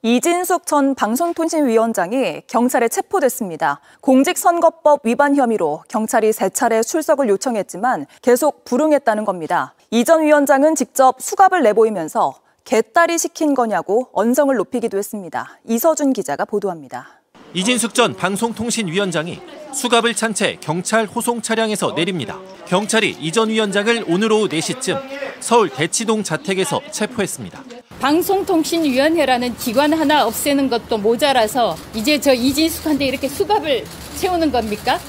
이진숙 전 방송통신위원장이 경찰에 체포됐습니다. 공직선거법 위반 혐의로 경찰이 3차례 출석을 요청했지만 계속 불응했다는 겁니다. 이 전 위원장은 직접 수갑을 내보이면서 개딸이 시킨 거냐고 언성을 높이기도 했습니다. 이서준 기자가 보도합니다. 이진숙 전 방송통신위원장이 수갑을 찬 채 경찰 호송 차량에서 내립니다. 경찰이 이 전 위원장을 오늘 오후 4시쯤 서울 대치동 자택에서 체포했습니다. 방송통신위원회라는 기관 하나 없애는 것도 모자라서 이제 저 이진숙한테 이렇게 수갑을 채우는 겁니까?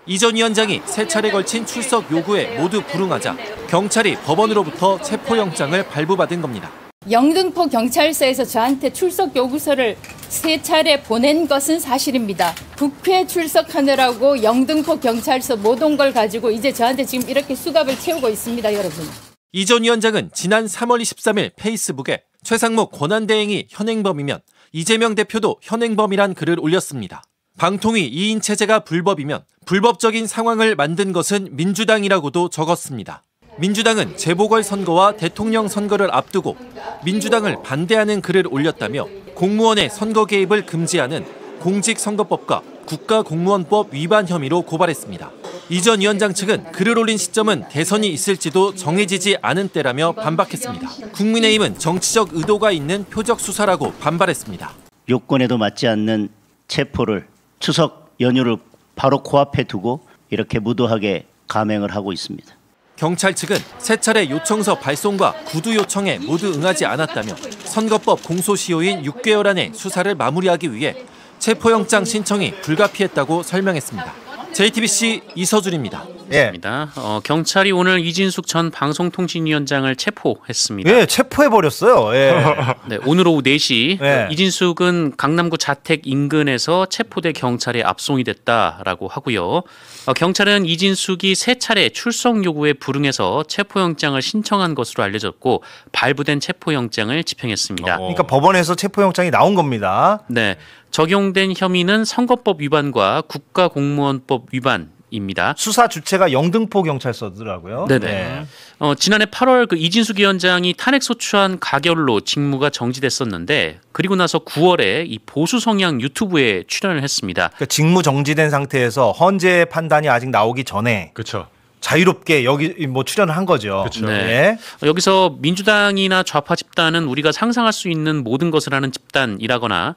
이 전 위원장이 3차례 걸친 출석 요구에 모두 불응하자 경찰이 법원으로부터 체포영장을 발부받은 겁니다. 영등포 경찰서에서 저한테 출석 요구서를 3차례 보낸 것은 사실입니다. 국회 출석하느라고 영등포 경찰서 못 온 걸 가지고 이제 저한테 지금 이렇게 수갑을 채우고 있습니다, 여러분. 이 전 위원장은 지난 3월 23일 페이스북에 최상목 권한대행이 현행범이면 이재명 대표도 현행범이란 글을 올렸습니다. 방통위 2인 체제가 불법이면 불법적인 상황을 만든 것은 민주당이라고도 적었습니다. 민주당은 재보궐선거와 대통령 선거를 앞두고 민주당을 반대하는 글을 올렸다며 공무원의 선거 개입을 금지하는 공직선거법과 국가공무원법 위반 혐의로 고발했습니다. 이 전 위원장 측은 글을 올린 시점은 대선이 있을지도 정해지지 않은 때라며 반박했습니다. 국민의힘은 정치적 의도가 있는 표적 수사라고 반발했습니다. 요건에도 맞지 않는 체포를 추석 연휴를 바로 코앞에 두고 이렇게 무도하게 감행을 하고 있습니다. 경찰 측은 3차례 요청서 발송과 구두 요청에 모두 응하지 않았다며 선거법 공소시효인 6개월 안에 수사를 마무리하기 위해 체포영장 신청이 불가피했다고 설명했습니다. JTBC 이서준입니다. 예. 경찰이 오늘 이진숙 전 방송통신위원장을 체포했습니다. 예, 체포해버렸어요. 예. 네, 오늘 오후 4시 예. 이진숙은 강남구 자택 인근에서 체포돼 경찰에 압송이 됐다라고 하고요. 경찰은 이진숙이 3차례 출석 요구에 불응해서 체포영장을 신청한 것으로 알려졌고 발부된 체포영장을 집행했습니다. 그러니까 법원에서 체포영장이 나온 겁니다. 네, 적용된 혐의는 선거법 위반과 국가공무원법 위반입니다. 수사 주체가 영등포 경찰서더라고요. 네네. 네. 지난해 8월 그 이진숙 위원장이 탄핵 소추안 가결로 직무가 정지됐었는데 그리고 나서 9월에 이 보수 성향 유튜브에 출연을 했습니다. 그러니까 직무 정지된 상태에서 헌재 판단이 아직 나오기 전에 그렇죠. 자유롭게 여기 뭐 출연을 한 거죠. 그렇죠. 네. 여기서 민주당이나 좌파 집단은 우리가 상상할 수 있는 모든 것을 하는 집단이라거나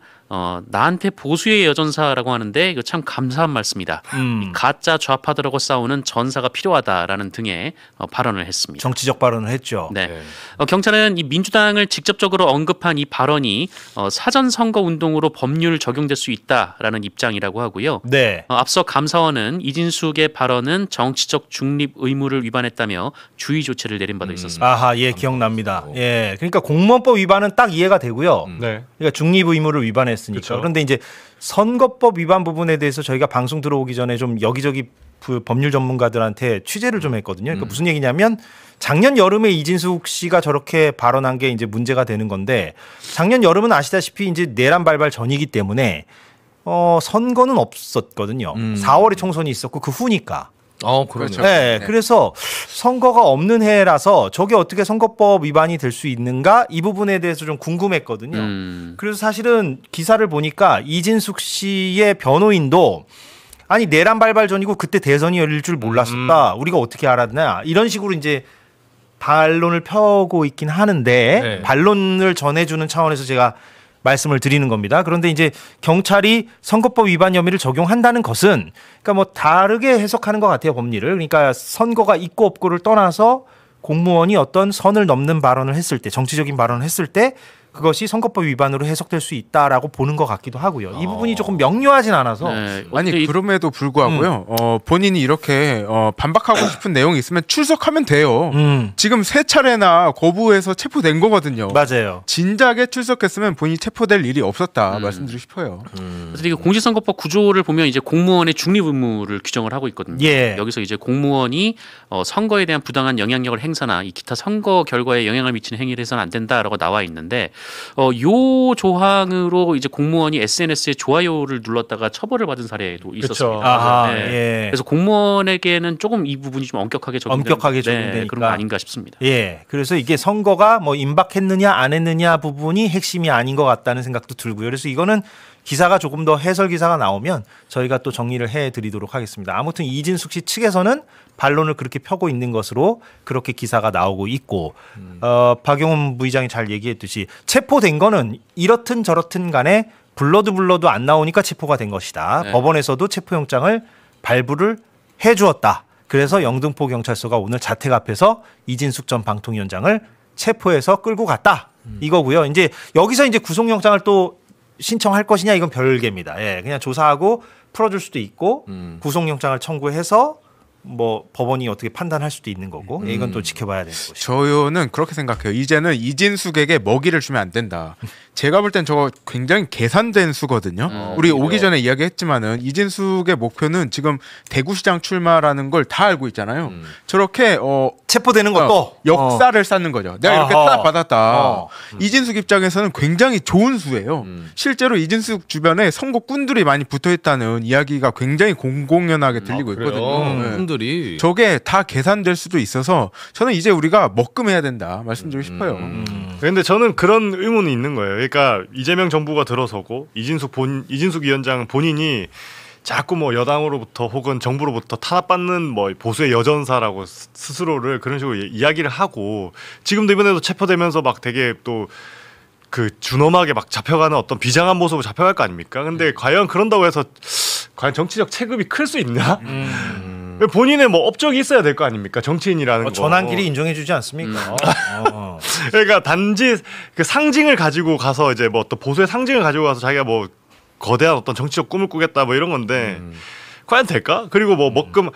나한테 보수의 여전사라고 하는데 이거 참 감사한 말씀이다. 이 가짜 좌파들하고 싸우는 전사가 필요하다라는 등의 발언을 했습니다. 정치적 발언을 했죠. 네. 경찰은 이 민주당을 직접적으로 언급한 이 발언이 사전 선거 운동으로 법률 적용될 수 있다라는 입장이라고 하고요. 네. 앞서 감사원은 이진숙의 발언은 정치적 중립 의무를 위반했다며 주의 조치를 내린 바도 있었습니다. 아하, 예, 기억납니다. 예, 그러니까 공무원법 위반은 딱 이해가 되고요. 네. 그러니까 중립 의무를 위반했으니까. 그쵸. 그런데 이제 선거법 위반 부분에 대해서 저희가 방송 들어오기 전에 좀 여기저기 법률 전문가들한테 취재를 좀 했거든요. 그러니까 무슨 얘기냐면 작년 여름에 이진숙 씨가 저렇게 발언한 게 이제 문제가 되는 건데 작년 여름은 아시다시피 이제 내란 발발 전이기 때문에 선거는 없었거든요. 4월에 총선이 있었고 그 후니까. 그렇죠. 네, 그래서 선거가 없는 해라서 저게 어떻게 선거법 위반이 될 수 있는가 이 부분에 대해서 좀 궁금했거든요. 그래서 사실은 기사를 보니까 이진숙 씨의 변호인도 아니 내란 발발 전이고 그때 대선이 열릴 줄 몰랐었다. 우리가 어떻게 알았나 이런 식으로 이제 반론을 펴고 있긴 하는데 네. 반론을 전해주는 차원에서 제가 말씀을 드리는 겁니다. 그런데 이제 경찰이 선거법 위반 혐의를 적용한다는 것은 그러니까 뭐 다르게 해석하는 것 같아요, 법리를. 그러니까 선거가 있고 없고를 떠나서 공무원이 어떤 선을 넘는 발언을 했을 때, 정치적인 발언을 했을 때 그것이 선거법 위반으로 해석될 수 있다라고 보는 것 같기도 하고요. 이 부분이 조금 명료하진 않아서. 네. 아니 그럼에도 불구하고요. 본인이 이렇게 반박하고 싶은 내용이 있으면 출석하면 돼요. 지금 3차례나 거부해서 체포된 거거든요. 맞아요. 진작에 출석했으면 본인이 체포될 일이 없었다 말씀드리고 싶어요. 그래서 이게 공직선거법 구조를 보면 이제 공무원의 중립 의무를 규정을 하고 있거든요. 예. 여기서 이제 공무원이 선거에 대한 부당한 영향력을 행사나 이 기타 선거 결과에 영향을 미치는 행위를 해서는 안 된다라고 나와 있는데 요 조항으로 이제 공무원이 SNS에 좋아요를 눌렀다가 처벌을 받은 사례도 있었습니다. 아하, 네. 예. 그래서 공무원에게는 조금 이 부분이 좀 엄격하게 적용되니까 그런 거 아닌가 싶습니다. 예. 그래서 이게 선거가 뭐 임박했느냐 안 했느냐 부분이 핵심이 아닌 것 같다는 생각도 들고요. 그래서 이거는 기사가 조금 더 해설 기사가 나오면 저희가 또 정리를 해드리도록 하겠습니다. 아무튼 이진숙 씨 측에서는 반론을 그렇게 펴고 있는 것으로 그렇게 기사가 나오고 있고 박용훈 부의장이 잘 얘기했듯이 체포된 거는 이렇든 저렇든 간에 불러도 안 나오니까 체포가 된 것이다. 네. 법원에서도 체포영장을 발부를 해주었다. 그래서 영등포 경찰서가 오늘 자택 앞에서 이진숙 전 방통위원장을 체포해서 끌고 갔다. 이거고요. 이제 여기서 이제 구속영장을 또 신청할 것이냐 이건 별개입니다. 예, 그냥 조사하고 풀어줄 수도 있고 구속영장을 청구해서 뭐 법원이 어떻게 판단할 수도 있는 거고 이건 또 지켜봐야 되는 것이죠. 저는 그렇게 생각해요. 이제는 이진숙에게 먹이를 주면 안 된다. 제가 볼 땐 저거 굉장히 계산된 수거든요. 우리 오기 전에 이야기했지만은 이진숙의 목표는 지금 대구시장 출마라는 걸 다 알고 있잖아요. 저렇게 체포되는 것도 역사를 쌓는 거죠. 내가 이렇게 탄압받았다. 이진숙 입장에서는 굉장히 좋은 수예요. 실제로 이진숙 주변에 선거꾼들이 많이 붙어있다는 이야기가 굉장히 공공연하게 들리고 있거든요. 네. 저게 다 계산될 수도 있어서 저는 이제 우리가 먹금해야 된다 말씀드리고 싶어요. 그런데 저는 그런 의문이 있는 거예요. 그러니까 이재명 정부가 들어서고 이진숙 위원장 본인이 자꾸 뭐 여당으로부터 혹은 정부로부터 탄압받는 뭐 보수의 여전사라고 스스로를 그런 식으로 이야기를 하고 지금도 이번에도 체포되면서 막 되게 또 그 준엄하게 막 잡혀가는 어떤 비장한 모습으로 잡혀갈 거 아닙니까? 근데 과연 그런다고 해서 과연 정치적 체급이 클 수 있냐? 본인의 뭐 업적이 있어야 될 거 아닙니까? 정치인이라는 거. 전환길이 인정해주지 않습니까? 그러니까 단지 그 상징을 가지고 가서 이제 뭐 또 보수의 상징을 가지고 가서 자기가 뭐 거대한 어떤 정치적 꿈을 꾸겠다 뭐 이런 건데 과연 될까? 그리고 뭐 먹금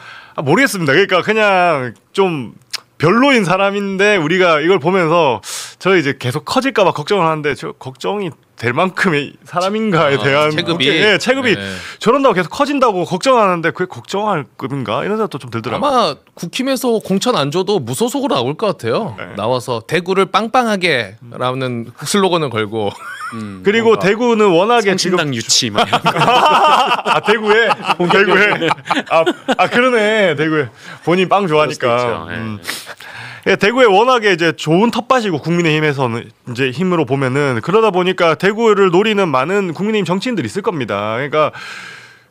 모르겠습니다. 그러니까 그냥 좀 별로인 사람인데 우리가 이걸 보면서 저 이제 계속 커질까봐 걱정을 하는데 저 걱정이 될 만큼의 사람인가에 대한 체급이 체급이 저런다고 계속 커진다고 걱정하는데 그게 걱정할 급인가 이런 생각도 좀 들더라고요. 아마 국힘에서 공천 안 줘도 무소속으로 나올 것 같아요. 네. 나와서 대구를 빵빵하게라는 슬로건을 걸고 그리고 뭔가. 대구는 워낙에 성신당 유치 막 대구에 그러네 대구에 본인 빵 좋아하니까. 예, 대구에 워낙에 이제 좋은 텃밭이고 국민의힘에서는 이제 힘으로 보면은 그러다 보니까 대구를 노리는 많은 국민의힘 정치인들이 있을 겁니다. 그러니까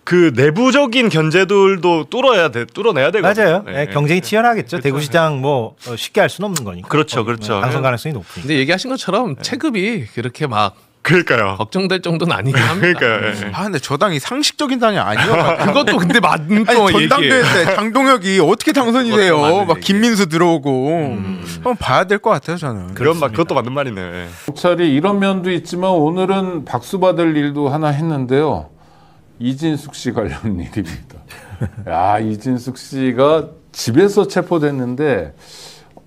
그 내부적인 견제들도 뚫어내야 되거든요. 맞아요. 네, 경쟁이 치열하겠죠. 대구시장 뭐 쉽게 할 수는 없는 거니까. 그렇죠. 당선 가능성이 높으니까. 근데 얘기하신 것처럼 체급이 그렇게 막 그러니까요. 걱정될 정도는 아니긴 합니다. 그러니까요. 근데 저 당이 상식적인 당이 아니요. 그것도 근데 맞는 아니 거 전당대회 때 장동혁이 어떻게 당선이 돼요? 막 김민수 들어오고 한번 봐야 될 것 같아요 저는. 그것도 맞는 말이네. 경찰이 이런 면도 있지만 오늘은 박수 받을 일도 하나 했는데요. 이진숙 씨 관련 일입니다. 야, 이진숙 씨가 집에서 체포됐는데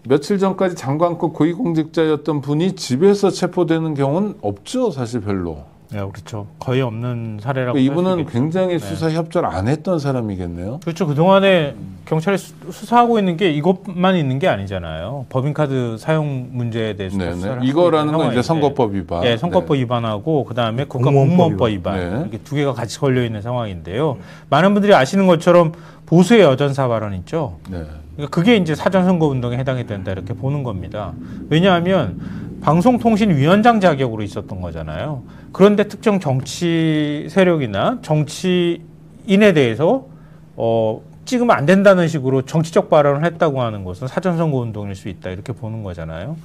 며칠 전까지 장관급 고위공직자였던 분이 집에서 체포되는 경우는 없죠, 사실 별로. 네, 그렇죠. 거의 없는 사례라고. 그러니까 이분은 굉장히 수사 협조를 안 했던 사람이겠네요. 그렇죠. 그동안에 경찰이 수사하고 있는 게 이것만 있는 게 아니잖아요. 법인카드 사용 문제에 대해서 수사를 이거라는 건 이제 선거법 위반. 네, 선거법 위반하고 그다음에 국가공무원법 위반. 이렇게 두 개가 같이 걸려 있는 상황인데요. 많은 분들이 아시는 것처럼 보수의 여전사 발언 있죠. 그러니까 그게 이제 사전선거운동에 해당이 된다 이렇게 보는 겁니다. 왜냐하면 방송통신위원장 자격으로 있었던 거잖아요. 그런데 특정 정치 세력이나 정치인에 대해서 찍으면 안 된다는 식으로 정치적 발언을 했다고 하는 것은 사전선거운동일 수 있다 이렇게 보는 거잖아요.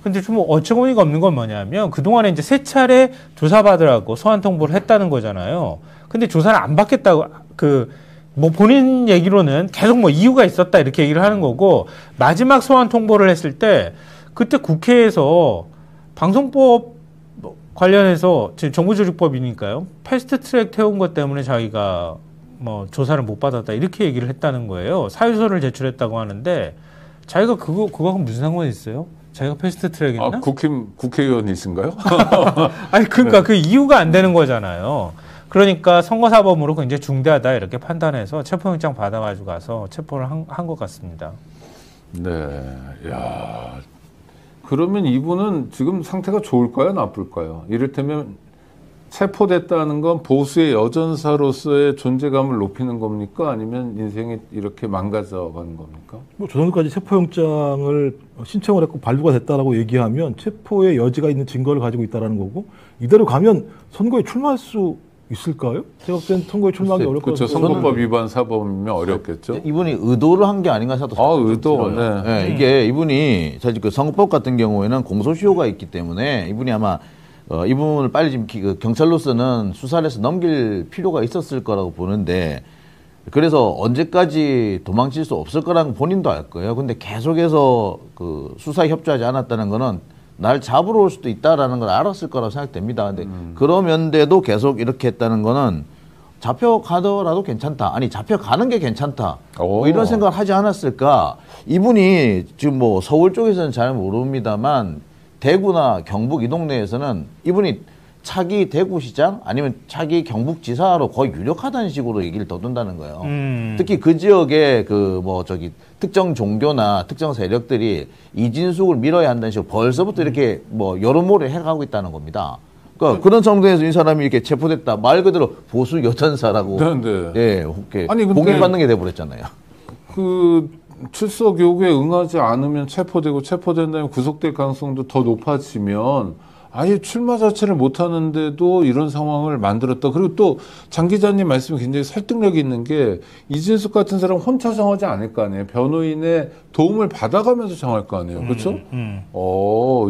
근데 좀 어처구니가 없는 건 뭐냐면 그동안에 이제 3차례 조사받으라고 소환 통보를 했다는 거잖아요. 근데 조사를 안 받겠다고 뭐 본인 얘기로는 계속 뭐 이유가 있었다 이렇게 얘기를 하는 거고 마지막 소환 통보를 했을 때 그때 국회에서 방송법 관련해서 지금 정부조직법이니까요. 패스트트랙 태운 것 때문에 자기가 뭐 조사를 못 받았다 이렇게 얘기를 했다는 거예요. 사유서를 제출했다고 하는데 자기가 그거하고 무슨 상관이 있어요? 자기가 패스트트랙이나? 국회의원이신가요? 아니 그러니까 그 이유가 안 되는 거잖아요. 그러니까 선거사범으로 굉장히 중대하다 이렇게 판단해서 체포영장 받아가지고 가서 체포를 한 것 같습니다. 네, 야 그러면 이분은 지금 상태가 좋을까요, 나쁠까요? 이를테면 체포됐다는 건 보수의 여전사로서의 존재감을 높이는 겁니까? 아니면 인생이 이렇게 망가져가는 겁니까? 뭐 저 정도까지 체포영장을 신청을 했고 발부가 됐다라고 얘기하면 체포의 여지가 있는 증거를 가지고 있다라는 거고, 이대로 가면 선거에 출마할 수 있을까요? 제가 볼 때는 선거에 출마하기 어렵고. 그렇죠. 선거법 위반 사범이면 어렵겠죠. 이분이 의도를 한 게 아닌가 생각도 의도. 네. 이게 이분이 사실 그 선거법 같은 경우에는 공소시효가 있기 때문에 이분이 아마 이 부분을 빨리 지금 경찰로서는 수사를 해서 넘길 필요가 있었을 거라고 보는데, 그래서 언제까지 도망칠 수 없을 거라는 본인도 알 거예요. 근데 계속해서 그 수사에 협조하지 않았다는 거는 날 잡으러 올 수도 있다라는 걸 알았을 거라고 생각됩니다. 근데 그러면데도 계속 이렇게 했다는 거는 잡혀가더라도 괜찮다. 아니, 잡혀가는 게 괜찮다. 뭐 이런 생각을 하지 않았을까. 이분이 지금 뭐 서울 쪽에서는 잘 모릅니다만 대구나 경북 이 동네에서는 이분이 차기 대구시장 아니면 차기 경북지사로 거의 유력하다는 식으로 얘기를 더둔다는 거예요. 특히 그 지역에 그 뭐 저기 특정 종교나 특정 세력들이 이진숙을 밀어야 한다는 식으로 벌써부터 이렇게 뭐 여론몰이를 해가고 있다는 겁니다. 그러니까 그런 정도에서 이 사람이 이렇게 체포됐다. 말 그대로 보수 여전사라고 예, 공격받는 게 돼버렸잖아요. 그 출석 요구에 응하지 않으면 체포되고 체포된다면 구속될 가능성도 더 높아지면 아예 출마 자체를 못하는데도 이런 상황을 만들었다. 그리고 또 장 기자님 말씀이 굉장히 설득력이 있는 게 이진숙 같은 사람 혼자 정하지 않을 거 아니에요. 변호인의 도움을 받아가면서 정할 거 아니에요. 그렇죠?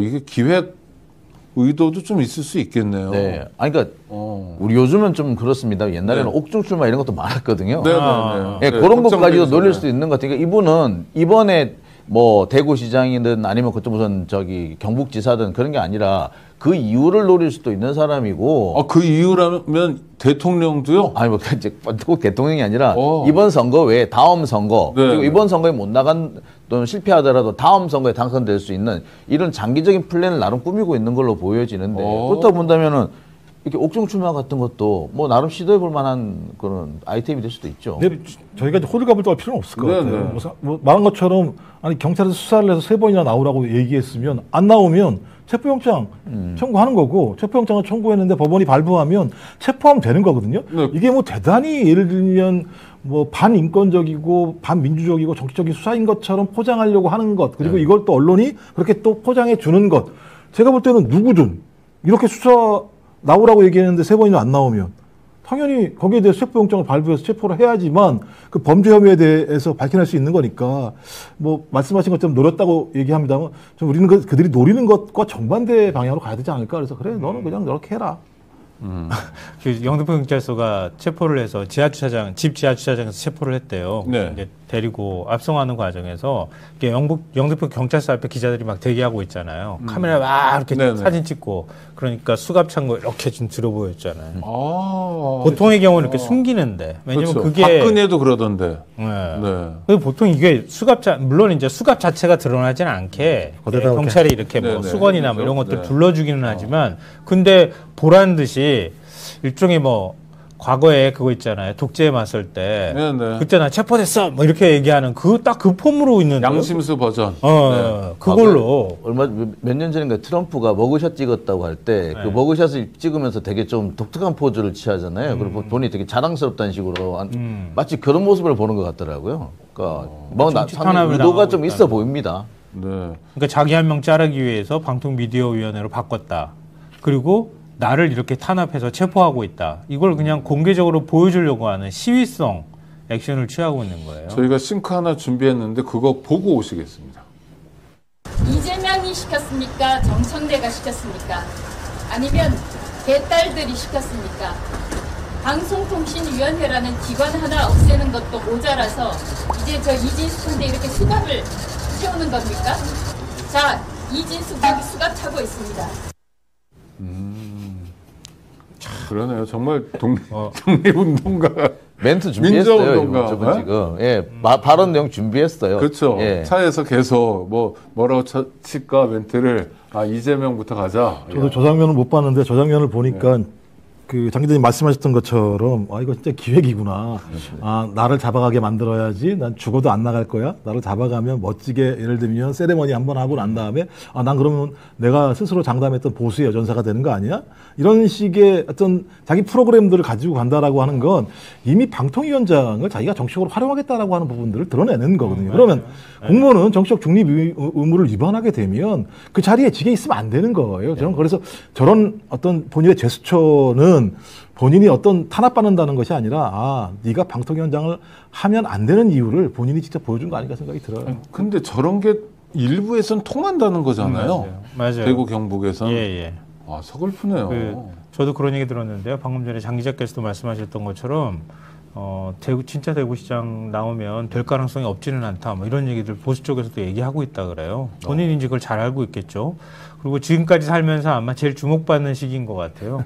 이게 기획 의도도 좀 있을 수 있겠네요. 네. 아니, 그러니까 우리 요즘은 좀 그렇습니다. 옛날에는 옥중 출마 이런 것도 많았거든요. 네, 그런 것까지도 노릴 수도 있는 것 같아요. 그러니까 이분은 이번에 뭐 대구시장이든 아니면 그쪽 무슨 저기 경북지사든 그런 게 아니라 그 이유를 노릴 수도 있는 사람이고. 그 이유라면 대통령도요? 아니 뭐 이제 꼭 대통령이 아니라 이번 선거 외에 다음 선거 그리고 이번 선거에 못 나간 또는 실패하더라도 다음 선거에 당선될 수 있는 이런 장기적인 플랜을 나름 꾸미고 있는 걸로 보여지는데 그렇다 본다면은 이렇게 옥중 출마 같은 것도 뭐 나름 시도해 볼 만한 그런 아이템이 될 수도 있죠. 근데 저희가 이제 호들갑을 떨 필요는 없을 것 같아요. 뭐 말한 것처럼 아니 경찰에서 수사를 해서 3번이나 나오라고 얘기했으면 안 나오면 체포영장 청구하는 거고 체포영장을 청구했는데 법원이 발부하면 체포하면 되는 거거든요. 이게 뭐 대단히 예를 들면 뭐 반인권적이고 반민주적이고 정치적인 수사인 것처럼 포장하려고 하는 것 그리고 이걸 또 언론이 그렇게 또 포장해 주는 것 제가 볼 때는 누구든 이렇게 수사 나오라고 얘기했는데 3번이나 안 나오면 당연히 거기에 대해서 체포영장을 발부해서 체포를 해야지만 그 범죄 혐의에 대해서 밝혀낼 수 있는 거니까 뭐 말씀하신 것처럼 노렸다고 얘기합니다만 좀 우리는 그들이 노리는 것과 정반대 방향으로 가야 되지 않을까 그래서 그래 너는 그냥 이렇게 해라. 그 영등포 경찰서가 체포를 해서 집 지하주차장에서 체포를 했대요. 이제 데리고 압송하는 과정에서 이렇게 영등포 경찰서 앞에 기자들이 막 대기하고 있잖아요. 카메라 막 이렇게 사진 찍고 그러니까 수갑찬 거 이렇게 좀 들어 보였잖아요. 보통의 경우는 이렇게 숨기는데 왜냐면 그렇죠. 그게 박근혜도 그러던데. 보통 이게 물론 이제 수갑 자체가 드러나지는 않게 경찰이 이렇게 뭐 수건이나 뭐 이런 것들 둘러주기는 하지만 근데 보란 듯이 일종의 뭐 과거에 그거 있잖아요. 독재에 맞설 때 그때 나 체포됐어 뭐 이렇게 얘기하는 딱 그 폼으로 있는 양심수 버전. 그걸로 얼마 몇 년 전인가 트럼프가 머그샷 찍었다고 할 때 그 머그샷을 찍으면서 되게 좀 독특한 포즈를 취하잖아요. 그리고 본인이 되게 자랑스럽다는 식으로 마치 그런 모습을 보는 것 같더라고요. 그러니까 뭐 상당히 의도가 좀 있어 보입니다. 그러니까 자기 한 명 자르기 위해서 방통미디어위원회로 바꿨다. 그리고 나를 이렇게 탄압해서 체포하고 있다. 이걸 그냥 공개적으로 보여주려고 하는 시위성 액션을 취하고 있는 거예요. 저희가 싱크 하나 준비했는데 그거 보고 오시겠습니다. 이재명이 시켰습니까? 정청래가 시켰습니까? 아니면 개딸들이 시켰습니까? 방송통신위원회라는 기관 하나 없애는 것도 모자라서 이제 저 이진숙한테 이렇게 수갑을 채우는 겁니까? 자, 이진숙 여기 수갑 차고 있습니다. 그러네요. 정말 독립운동가. 멘트 준비했어요. 저분 지금. 발언 내용 준비했어요. 그렇죠. 차에서 계속 뭐라고 칠까 멘트를 이재명부터 가자. 저도 저 장면을 못 봤는데 저 장면을 보니까 그 장 기자님 말씀하셨던 것처럼 이거 진짜 기획이구나. 나를 잡아가게 만들어야지. 난 죽어도 안 나갈 거야. 나를 잡아가면 멋지게 예를 들면 세레머니 한번 하고 난 다음에 난 그러면 내가 스스로 장담했던 보수의 여전사가 되는 거 아니야? 이런 식의 어떤 자기 프로그램들을 가지고 간다라고 하는 건 이미 방통위원장을 자기가 정치적으로 활용하겠다라고 하는 부분들을 드러내는 거거든요. 그러면 공무원은 정치적 중립 의무를 위반하게 되면 그 자리에 지게 있으면 안 되는 거예요. 저는 그래서 저런 어떤 본인의 제스처는 본인이 어떤 탄압받는다는 것이 아니라 네가 방통위원장을 하면 안 되는 이유를 본인이 직접 보여준 거 아닌가 생각이 들어요. 근데 저런 게 일부에선 통한다는 거잖아요. 맞아요. 대구 경북에선. 예. 서글프네요. 저도 그런 얘기 들었는데요. 방금 전에 장 기자께서도 말씀하셨던 것처럼 진짜 대구시장 나오면 될 가능성이 없지는 않다. 뭐 이런 얘기들 보수 쪽에서도 얘기하고 있다 그래요. 본인이 이제 그걸 잘 알고 있겠죠. 그리고 지금까지 살면서 아마 제일 주목받는 시기인 것 같아요.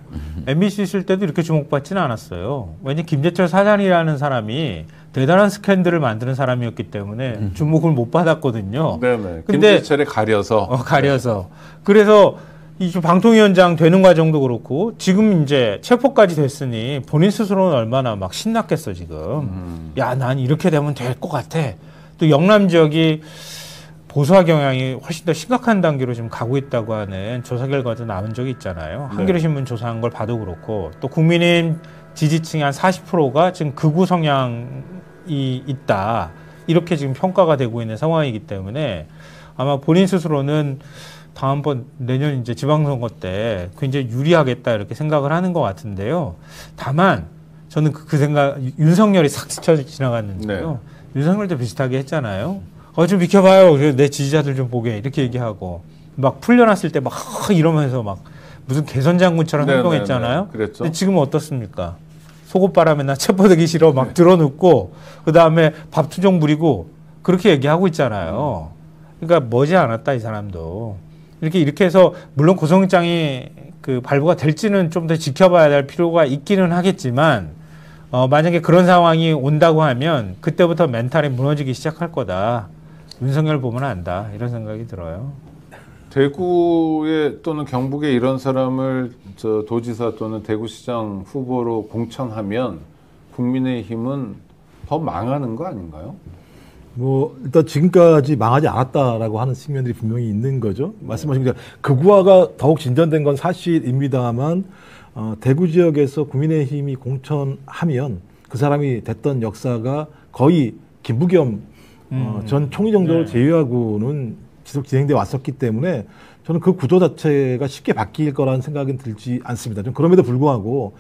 MBC 있을 때도 이렇게 주목받지는 않았어요. 왜냐하면 김재철 사장이라는 사람이 대단한 스캔들을 만드는 사람이었기 때문에 주목을 못 받았거든요. 네네. 김재철에 가려서. 가려서. 그래서 이 방통위원장 되는 과정도 그렇고 지금 이제 체포까지 됐으니 본인 스스로는 얼마나 막 신났겠어 지금. 야, 난 이렇게 되면 될 것 같아. 또 영남 지역이 보수화 경향이 훨씬 더 심각한 단계로 지금 가고 있다고 하는 조사 결과도 나온 적이 있잖아요. 한겨레신문 조사한 걸 봐도 그렇고 또 국민의힘 지지층의 한 40%가 지금 극우 성향이 있다. 이렇게 지금 평가가 되고 있는 상황이기 때문에 아마 본인 스스로는 다음번 내년 이제 지방선거 때 굉장히 유리하겠다 이렇게 생각을 하는 것 같은데요. 다만 저는 그 생각 윤석열이 싹 스쳐 지나갔는데요. 윤석열도 비슷하게 했잖아요. 좀 비켜봐요. 내 지지자들 좀 보게 이렇게 얘기하고 막 풀려났을 때 막 이러면서 막 무슨 개선 장군처럼 행동했잖아요. 그랬죠. 근데 지금은 어떻습니까? 속옷바람에 나 체포되기 싫어 막 드러눕고 그 다음에 밥투정 부리고 그렇게 얘기하고 있잖아요. 그러니까 머지않았다 이 사람도. 이렇게 해서 물론 구속영장이 그 발부가 될지는 좀 더 지켜봐야 될 필요가 있기는 하겠지만 만약에 그런 상황이 온다고 하면 그때부터 멘탈이 무너지기 시작할 거다. 윤석열 보면 안다. 이런 생각이 들어요. 대구에 또는 경북에 이런 사람을 도지사 또는 대구시장 후보로 공천하면 국민의힘은 더 망하는 거 아닌가요? 일단 지금까지 망하지 않았다라고 하는 측면들이 분명히 있는 거죠. 말씀하신 것처럼 극우화가 더욱 진전된 건 사실입니다만 대구 지역에서 국민의힘이 공천하면 그 사람이 됐던 역사가 거의 김부겸 전 총리 정도를 제외하고는 지속 진행돼 왔었기 때문에 저는 그 구조 자체가 쉽게 바뀔 거라는 생각은 들지 않습니다. 좀 그럼에도 불구하고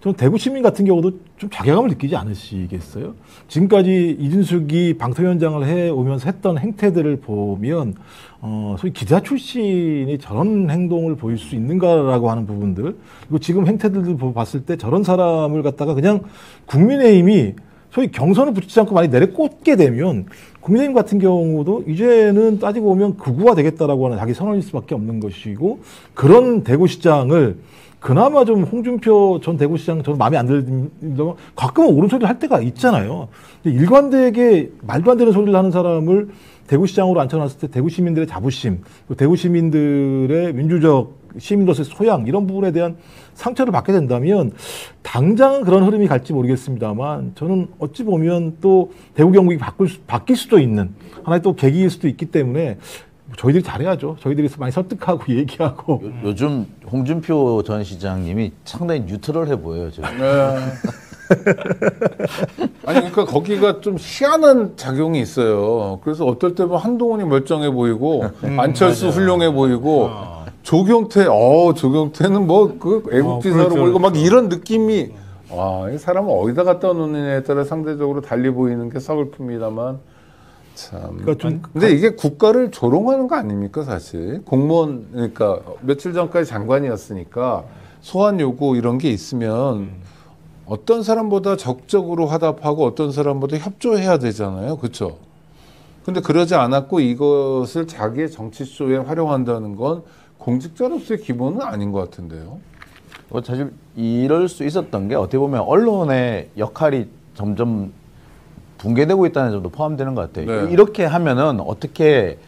저는 대구 시민 같은 경우도 좀 자괴감을 느끼지 않으시겠어요? 지금까지 이준숙이 방통위원장을 해오면서 했던 행태들을 보면 소위 기자 출신이 저런 행동을 보일 수 있는가라고 하는 부분들 그리고 지금 행태들을 봤을 때 저런 사람을 갖다가 그냥 국민의힘이 소위 경선을 붙이지 않고 많이 내려꽂게 되면 국민의힘 같은 경우도 이제는 따지고 보면 극우화 되겠다라고 하는 자기 선언일 수밖에 없는 것이고 그런 대구시장을 그나마 좀 홍준표 전 대구시장 저는 마음에 안 들면 가끔은 옳은 소리를 할 때가 있잖아요. 근데 일관되게 말도 안 되는 소리를 하는 사람을 대구시장으로 앉혀놨을 때 대구 시민들의 자부심, 대구 시민들의 민주적 시민으로서의 소양 이런 부분에 대한 상처를 받게 된다면 당장은 그런 흐름이 갈지 모르겠습니다만 저는 어찌 보면 또 대구 경북이 바뀔 수도 있는 하나의 또 계기일 수도 있기 때문에 저희들이 잘해야죠. 저희들이 많이 설득하고 얘기하고. 요즘 홍준표 전 시장님이 상당히 뉴트럴해 보여요. 지금. 아니 그러니까 거기가 좀 희한한 작용이 있어요. 그래서 어떨 때 보면 한동훈이 멀쩡해 보이고 안철수 맞아요. 훌륭해 보이고 조경태는 뭐 그 애국지사로 그렇죠. 보이고 막 이런 느낌이 이 사람은 어디다 갖다 놓느냐에 따라 상대적으로 달리 보이는 게 서글픕니다만 참. 그러니까 근데 이게 국가를 조롱하는 거 아닙니까 사실 공무원 그러니까 며칠 전까지 장관이었으니까 소환 요구 이런 게 있으면 어떤 사람보다 적극적으로 화답하고 어떤 사람보다 협조해야 되잖아요. 그렇죠? 근데 그러지 않았고 이것을 자기의 정치쇼에 활용한다는 건 공직자로서의 기본은 아닌 것 같은데요. 사실 이럴 수 있었던 게 어떻게 보면 언론의 역할이 점점 붕괴되고 있다는 점도 포함되는 것 같아요. 네. 이렇게 하면은 어떻게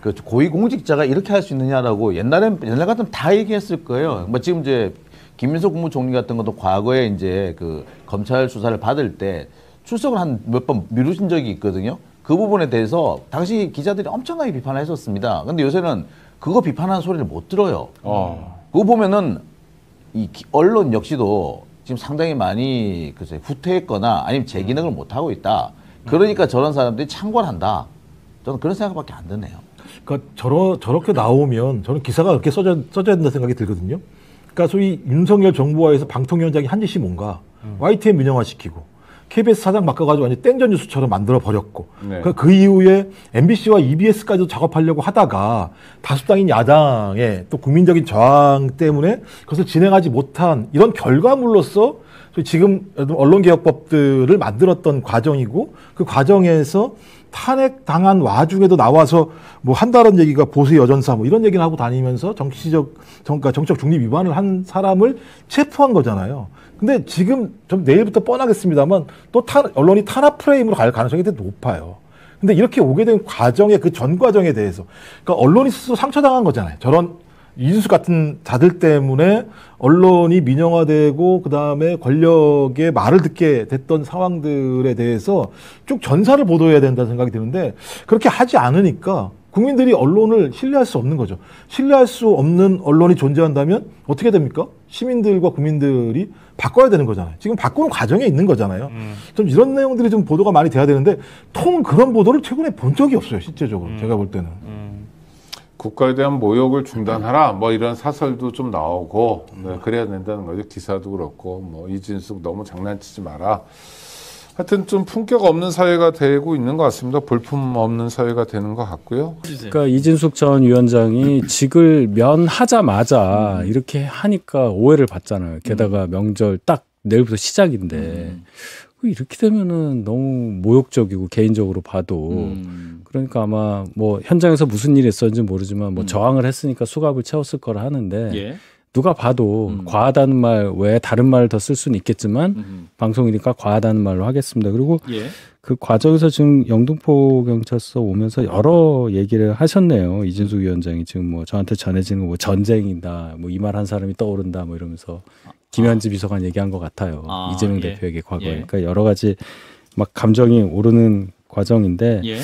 그 고위공직자가 이렇게 할 수 있느냐라고 옛날 같으면 다 얘기했을 거예요. 뭐 지금 이제 김민석 국무총리 같은 것도 과거에 이제 그 검찰 수사를 받을 때 출석을 한 몇 번 미루신 적이 있거든요. 그 부분에 대해서 당시 기자들이 엄청나게 비판을 했었습니다. 근데 요새는 그거 비판하는 소리를 못 들어요. 그거 보면은 이 언론 역시도 지금 상당히 많이 글쎄 후퇴했거나 아니면 제 기능을 못 하고 있다. 그러니까 저런 사람들이 창궐한다. 저는 그런 생각밖에 안 드네요. 그러니까 저렇게 나오면 저는 기사가 그렇게 써져야 된다 생각이 들거든요. 그러니까 소위 윤석열 정부와에서 방통위원장이 한 짓이 뭔가 YTN 민영화시키고 KBS 사장 바꿔가지고 완전 땡전 뉴스처럼 만들어 버렸고 네. 그 이후에 MBC와 EBS까지도 작업하려고 하다가 다수당인 야당의 또 국민적인 저항 때문에 그것을 진행하지 못한 이런 결과물로서 지금 언론개혁법들을 만들었던 과정이고 그 과정에서 탄핵당한 와중에도 나와서 뭐 한다는 얘기가 보수의 여전사 뭐 이런 얘기를 하고 다니면서 정치적 중립 위반을 한 사람을 체포한 거잖아요. 근데 지금 좀 내일부터 뻔하겠습니다만 또 언론이 탄압 프레임으로 갈 가능성이 되게 높아요. 근데 이렇게 오게 된 과정의 그 전 과정에 대해서 그러니까 언론이 스스로 상처당한 거잖아요. 저런 이준석 같은 자들 때문에 언론이 민영화되고 그다음에 권력의 말을 듣게 됐던 상황들에 대해서 쭉 전사를 보도해야 된다는 생각이 드는데 그렇게 하지 않으니까 국민들이 언론을 신뢰할 수 없는 거죠. 신뢰할 수 없는 언론이 존재한다면 어떻게 됩니까? 시민들과 국민들이 바꿔야 되는 거잖아요. 지금 바꾸는 과정에 있는 거잖아요. 좀 이런 내용들이 좀 보도가 많이 돼야 되는데 통 그런 보도를 최근에 본 적이 없어요. 실제적으로 제가 볼 때는. 국가에 대한 모욕을 중단하라 뭐 이런 사설도 좀 나오고 네, 그래야 된다는 거죠. 기사도 그렇고 뭐 이진숙 너무 장난치지 마라. 하여튼 좀 품격 없는 사회가 되고 있는 것 같습니다. 볼품 없는 사회가 되는 것 같고요. 그러니까 이진숙 전 위원장이 직을 면하자마자 이렇게 하니까 오해를 받잖아요. 게다가 명절 딱 내일부터 시작인데 이렇게 되면은 너무 모욕적이고 개인적으로 봐도 그러니까 아마 뭐 현장에서 무슨 일이 있었는지 모르지만 뭐 저항을 했으니까 수갑을 채웠을 거라 하는데 예. 누가 봐도 과하다는 말 외에 다른 말을 더 쓸 수는 있겠지만 방송이니까 과하다는 말로 하겠습니다. 그리고 예. 그 과정에서 지금 영등포 경찰서 오면서 여러 얘기를 하셨네요. 이진숙 위원장이 지금 뭐 저한테 전해지는 뭐 전쟁이다, 뭐 이 말 한 사람이 떠오른다, 뭐 이러면서 김현지 비서관 얘기한 것 같아요. 이재명 예. 대표에게 과거에. 예. 그러니까 여러 가지 막 감정이 오르는 과정인데 예.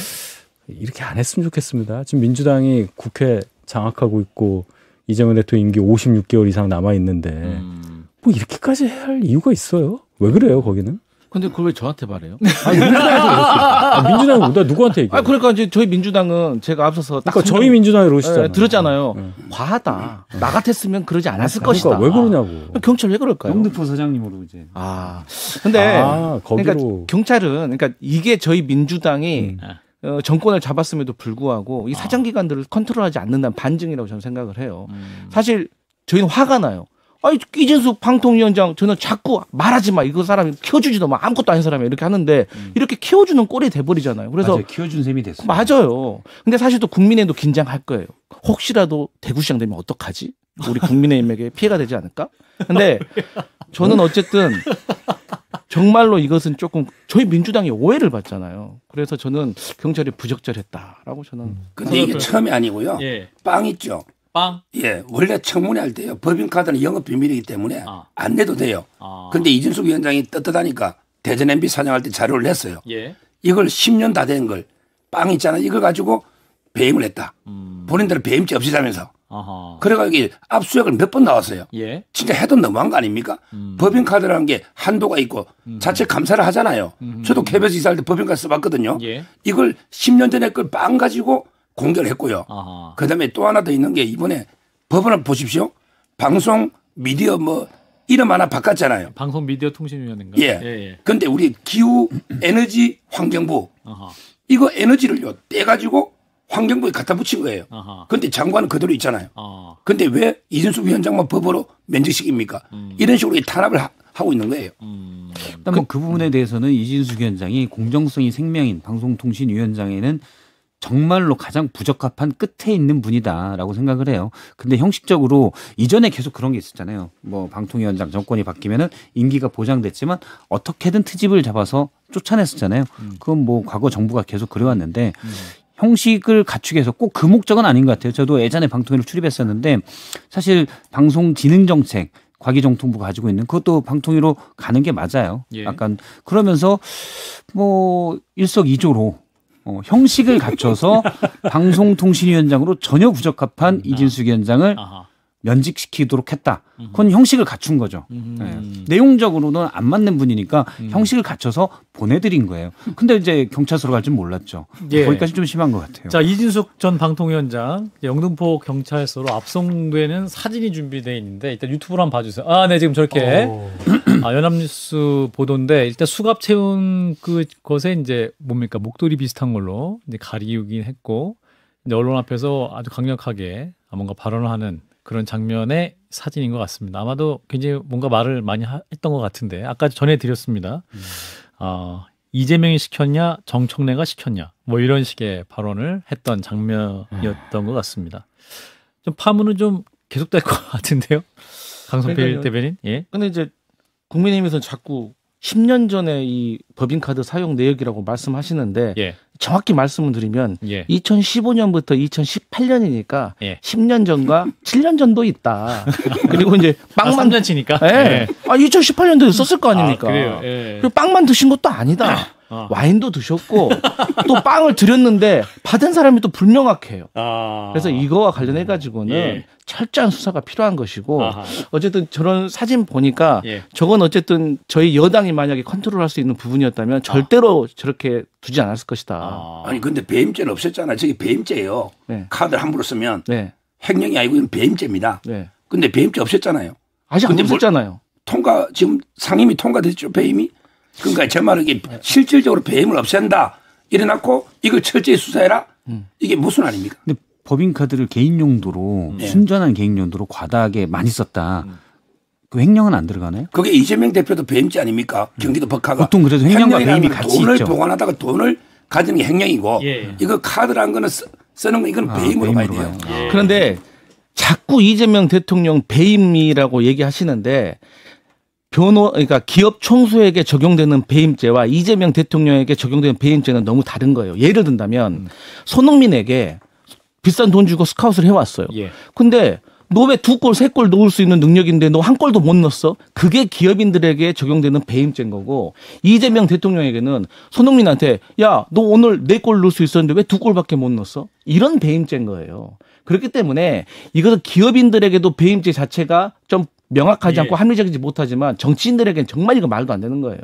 이렇게 안 했으면 좋겠습니다. 지금 민주당이 국회 장악하고 있고 이재명 대통령 임기 56개월 이상 남아 있는데 뭐 이렇게까지 할 이유가 있어요? 왜 그래요 거기는? 근데 그걸 왜 저한테 말해요? 민주당이 뭐다 누구한테 얘기해요? 그러니까 이제 저희 민주당은 제가 앞서서 딱 그러니까 저희 민주당이 그러시잖아요. 들었잖아요. 과하다. 나 같았으면 그러지 않았을 그러니까 것이다. 왜 그러냐고. 경찰 왜 그럴까요? 영등포 사장님으로 이제. 근데 거기로. 그러니까 경찰은 그러니까 이게 저희 민주당이 정권을 잡았음에도 불구하고 이 사정기관들을 컨트롤하지 않는다는 반증이라고 저는 생각을 해요. 사실 저희는 화가 나요. 아니 이진숙 방통위원장 저는 자꾸 말하지 마. 이거 사람이 키워주지도 마. 아무것도 아닌 사람이 이렇게 하는데 이렇게 키워주는 꼴이 돼버리잖아요. 그래서 맞아요. 키워준 셈이 됐어요. 맞아요. 근데 사실 또 국민의힘도 긴장할 거예요. 혹시라도 대구시장 되면 어떡하지? 우리 국민의힘에게 피해가 되지 않을까? 근데 저는 어쨌든 정말로 이것은 조금 저희 민주당이 오해를 받잖아요. 그래서 저는 경찰이 부적절했다라고 저는. 근데 이게 처음이 아니고요. 예. 빵 있죠. 빵? 예, 원래 청문회 할 때요. 법인카드는 영업 비밀이기 때문에 안 내도 돼요. 근데 이준숙 위원장이 떳떳하니까 대전 MB 사장할 때 자료를 냈어요. 예. 이걸 10년 다 된 걸 빵 있잖아요. 이걸 가지고 배임을 했다. 본인들은 배임죄 없이자면서. 그래가지고 압수수색을 몇 번 나왔어요. 예. 진짜 해도 너무한 거 아닙니까? 법인카드라는 게 한도가 있고 자체 감사를 하잖아요. 저도 KBS 이사할 때 법인카드 써봤거든요. 예. 이걸 10년 전에 걸 빵 가지고 공개를 했고요. 그다음에 또 하나 더 있는 게 이번에 법원을 보십시오. 방송 미디어 뭐 이름 하나 바꿨잖아요. 방송 미디어 통신위원회인가? 예. 그런데 우리 기후 에너지 환경부 이거 에너지를요 떼가지고 환경부에 갖다 붙인 거예요. 그런데 장관은 그대로 있잖아요. 그런데 왜 이준숙 위원장만 법으로 면직시킵니까? 이런 식으로 탄압을 하고 있는 거예요. 일단 뭐 그 부분에 대해서는 이진숙 위원장이 공정성이 생명인 방송통신위원장에는 정말로 가장 부적합한 끝에 있는 분이다라고 생각을 해요. 근데 형식적으로 이전에 계속 그런 게 있었잖아요. 뭐 방통위원장 정권이 바뀌면은 임기가 보장됐지만 어떻게든 트집을 잡아서 쫓아냈었잖아요. 그건 뭐 과거 정부가 계속 그래왔는데 형식을 갖추기 위해서 꼭 그 목적은 아닌 것 같아요. 저도 예전에 방통위를 출입했었는데 사실 방송진흥정책 과기정통부 가지고 있는 그것도 방통위로 가는 게 맞아요. 예. 약간 그러면서 뭐 일석이조로 형식을 갖춰서 방송통신위원장으로 전혀 부적합한 이진숙 위원장을 면직시키도록 했다. 그건 형식을 갖춘 거죠. 네. 내용적으로는 안 맞는 분이니까 형식을 갖춰서 보내드린 거예요. 근데 이제 경찰서로 갈 줄 몰랐죠. 예. 거기까지 좀 심한 것 같아요. 자, 이진숙 전 방통위원장 영등포 경찰서로 압송되는 사진이 준비되어 있는데 일단 유튜브로 한번 봐주세요. 아, 네, 지금 저렇게 연합뉴스 보도인데 일단 수갑 채운 그것에 이제 뭡니까 목도리 비슷한 걸로 이제 가리우긴 했고 이제 언론 앞에서 아주 강력하게 뭔가 발언을 하는 그런 장면의 사진인 것 같습니다. 아마도 굉장히 뭔가 말을 많이 했던 것 같은데 아까 전해드렸습니다. 이재명이 시켰냐 정청래가 시켰냐 뭐 이런 식의 발언을 했던 장면이었던 것 같습니다. 좀 파문은 좀 계속될 것 같은데요. 강성필 대변인. 예. 근데 이제 국민의힘에서는 자꾸 10년 전에 이 법인카드 사용 내역이라고 말씀하시는데 예. 정확히 말씀을 드리면 예. 2015년부터 2018년이니까 예. 10년 전과 7년 전도 있다. 그리고 이제 빵만 3년치니까. 예. 예. 2018년도에 썼을 거 아닙니까? 그래요. 예. 그리고 빵만 드신 것도 아니다. 와인도 드셨고 또 빵을 드렸는데 받은 사람이 또 불명확해요. 그래서 이거와 관련해 가지고는 예. 철저한 수사가 필요한 것이고 아하. 어쨌든 저런 사진 보니까 예. 저건 어쨌든 저희 여당이 만약에 컨트롤할 수 있는 부분이었다면 절대로 저렇게 두지 않았을 것이다. 아니 근데 배임죄는 없었잖아요. 저게 배임죄예요. 네. 카드를 함부로 쓰면 네. 횡령이 아니고 이건 배임죄입니다. 네. 근데 배임죄 없었잖아요. 아직 안 근데 없었잖아요. 통과 지금 상임위 통과됐죠 배임이. 그러니까 제 말은 이게 실질적으로 배임을 없앤다. 이래놓고 이걸 철저히 수사해라. 이게 무슨 말입니까? 근데 법인카드를 개인 용도로 순전한 개인 용도로 과다하게 많이 썼다. 그 횡령은 안 들어가나요? 그게 이재명 대표도 배임죄 아닙니까? 경기도 법카가. 보통 그래도 횡령과 배임이 같이 돈을 있죠. 보관하다가 돈을 가지는 게 횡령이고 이거 카드라는 거는 쓰는 거 이건 배임으로 봐야 돼요. 그런데 자꾸 이재명 대통령 배임이라고 얘기하시는데 그러니까 기업 총수에게 적용되는 배임죄와 이재명 대통령에게 적용되는 배임죄는 너무 다른 거예요. 예를 든다면 손흥민에게 비싼 돈 주고 스카웃을 해왔어요. 근데 너 왜 2골, 3골 넣을 수 있는 능력인데 너 한 골도 못 넣었어? 그게 기업인들에게 적용되는 배임죄인 거고 이재명 대통령에게는 손흥민한테 야, 너 오늘 4골 넣을 수 있었는데 왜 2골밖에 못 넣었어? 이런 배임죄인 거예요. 그렇기 때문에 이것은 기업인들에게도 배임죄 자체가 좀 명확하지 않고 합리적이지 못하지만 정치인들에게는 정말 이거 말도 안 되는 거예요.